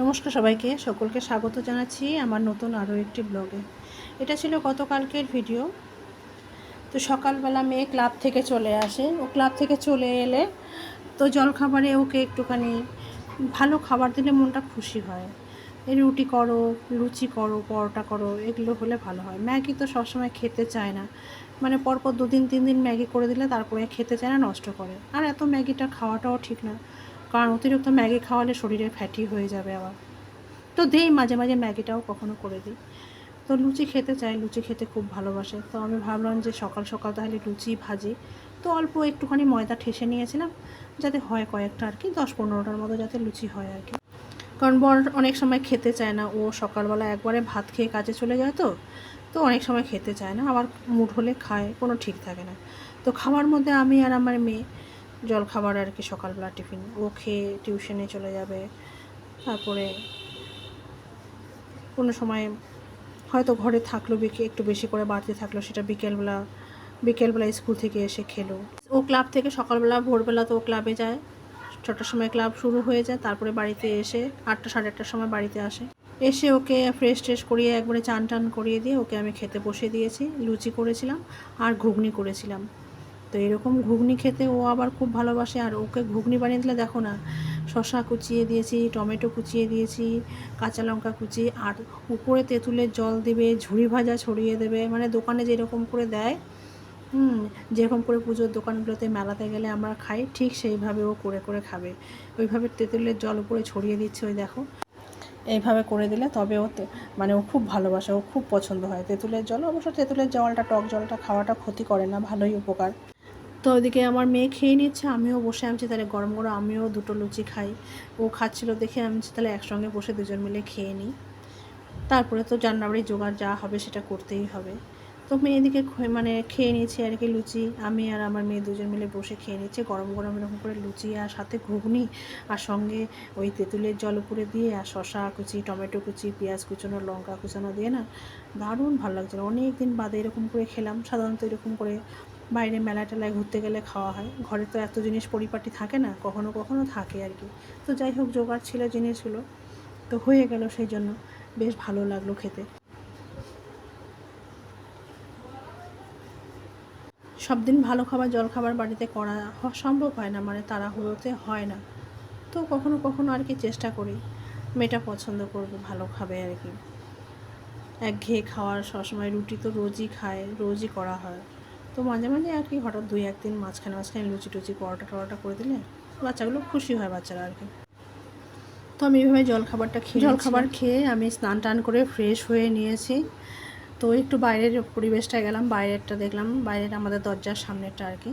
নমস্কার সবাইকে, সকলকে স্বাগত জানাচ্ছি আমার নতুন আরও একটি ব্লগে। এটা ছিল গতকালকের ভিডিও। তো সকালবেলা মেয়ে ক্লাব থেকে চলে আসে। ও ক্লাব থেকে চলে এলে তো জলখাবারে ওকে একটুখানি ভালো খাবার দিলে মনটা খুশি হয়। এই রুটি করো, লুচি করো, পরোটা করো, এগুলো হলে ভালো হয়। ম্যাগি তো সবসময় খেতে চায় না, মানে পরপর 2 দিন 3 দিন ম্যাগি করে দিলে তারপরে খেতে চায় না, নষ্ট করে। আর এত ম্যাগিটা খাওয়াটাও ঠিক না, কারণ অতিরিক্ত ম্যাগি খাওয়ালে শরীরে ফ্যাটি হয়ে যাবে আবার। তো দিই মাঝে মাঝে ম্যাগিটাও কখনো করে দিই। তো লুচি খেতে চাই, লুচি খেতে খুব ভালোবাসে। তো আমি ভাবলাম যে সকাল সকাল তাহলে লুচি ভাজি। তো অল্প একটুখানি ময়দা ঠেসে নিয়েছিলাম, যাতে হয় কয়েকটা আর কি, 10-15টার মতো যাতে লুচি হয় আর কি। কারণ বর অনেক সময় খেতে চায় না, ও সকালবেলা একবারে ভাত খেয়ে কাজে চলে যায়। তো তো অনেক সময় খেতে চায় না, আবার মুড হলে খায়, কোনো ঠিক থাকে না। তো খাওয়ার মধ্যে আমি আর আমার মেয়ে জলখাবার আর কি, সকালবেলা টিফিন ও খেয়ে টিউশনে চলে যাবে। তারপরে কোনো সময় হয়তো ঘরে থাকলো, একটু বেশি করে বাড়তি থাকলো, সেটা বিকেলবেলা স্কুল থেকে এসে খেলো। ও ক্লাব থেকে সকালবেলা ভোরবেলা তো ও ক্লাবে যায়, 6টার সময় ক্লাব শুরু হয়ে যায়। তারপরে বাড়িতে এসে 8টা সাড়ে 8টার সময় বাড়িতে আসে। এসে ওকে ফ্রেশ ট্রেশ করিয়ে একবারে চান টান করিয়ে দিয়ে ওকে আমি খেতে বসিয়ে দিয়েছি। লুচি করেছিলাম আর ঘুগনি করেছিলাম। তো এরকম ঘুগনি খেতে ও আবার খুব ভালোবাসে। আর ওকে ঘুগনি বানিয়ে দিলে দেখো না, শসা কুচিয়ে দিয়েছি, টমেটো কুচিয়ে দিয়েছি, কাঁচা লঙ্কা কুচি, আর উপরে তেঁতুলের জল দেবে, ঝুড়ি ভাজা ছড়িয়ে দেবে, মানে দোকানে যেরকম করে দেয়, যেরকম করে পুজোর দোকানগুলোতে মেলাতে গেলে আমরা খাই, ঠিক সেইভাবে ও করে করে খাবে। ওইভাবে তেঁতুলের জল উপরে ছড়িয়ে দিচ্ছে, ওই দেখো এইভাবে করে দিলে তবে ও মানে ও খুব ভালোবাসে, ও খুব পছন্দ হয় তেঁতুলের জল। অবশ্য তেঁতুলের জলটা, টক জলটা খাওয়াটা ক্ষতি করে না, ভালোই উপকার। তো ওইদিকে আমার মেয়ে খেয়ে নিচ্ছে, আমিও বসে আছি, তাহলে গরম গরম আমিও 2টো লুচি খাই। ও খাচ্ছিল দেখে আমি তাহলে একসঙ্গে বসে দুজন মিলে খেয়ে নিই। তারপরে তো রান্নাবাড়ির জোগাড় যা হবে সেটা করতেই হবে। তো মেয়ে এদিকে মানে খেয়ে নিয়েছি আর কি লুচি, আমি আর আমার মেয়ে দুজন মিলে বসে খেয়ে নিচ্ছি গরম গরম এরকম করে লুচি, আর সাথে ঘুগনি, আর সঙ্গে ওই তেঁতুলের জল উপরে দিয়ে, আর শসা কুচি, টমেটো কুচি, পেঁয়াজ কুচানো, লঙ্কা কুচানো দিয়ে না, দারুণ ভালো লাগছিল। অনেক দিন বাদে এরকম করে খেলাম। সাধারণত এরকম করে বাইরে মেলা টেলায় ঘুরতে গেলে খাওয়া হয়, ঘরে তো এত জিনিস পরিপাটি থাকে না, কখনো কখনো থাকে আর কি। তো যাই হোক, জোগাড় ছিল জিনিসগুলো, তো হয়ে গেল, সেই জন্য বেশ ভালো লাগলো খেতে। সব দিন ভালো খাবার জলখাবার বাড়িতে করা সম্ভব হয় না, মানে তাড়াহুড়োতে হয় না। তো কখনো কখনো আর কি চেষ্টা করি, মেয়েটা পছন্দ করবে, ভালো খাবে আর কি। একঘেয়ে খাওয়ার সবসময়, রুটি তো রোজই খায়, রোজই করা হয়। তো মাঝে মাঝে আর কি হঠাৎ 2-1 দিন মাঝখানে মাঝখানে লুচি টুচি, পরোটা টরোটা করে দিলে বাচ্চাগুলো খুশি হয়, বাচ্চারা আর কি। তো আমি এইভাবে জলখাবার খেয়ে আমি স্নান টান করে ফ্রেশ হয়ে নিয়েছি। তো একটু বাইরের পরিবেশটা গেলাম, বাইরেরটা দেখলাম, বাইরের আমাদের দরজার সামনেটা আর কি।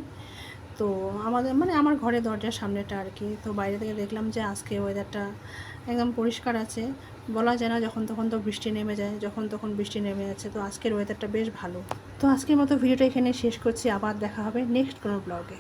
তো আমাদের মানে আমার ঘরের দরজার সামনেটা আর কি। তো বাইরে থেকে দেখলাম যে আজকে ওয়েদারটা একদম পরিষ্কার আছে, বলা যায় না যখন তখন তো বৃষ্টি নেমে যায়, যখন তখন বৃষ্টি নেমে যাচ্ছে। তো আজকের ওয়েদারটা বেশ ভালো। তো আজকের মতো ভিডিওটা এখানে শেষ করছি, আবার দেখা হবে নেক্সট কোনো ব্লগে।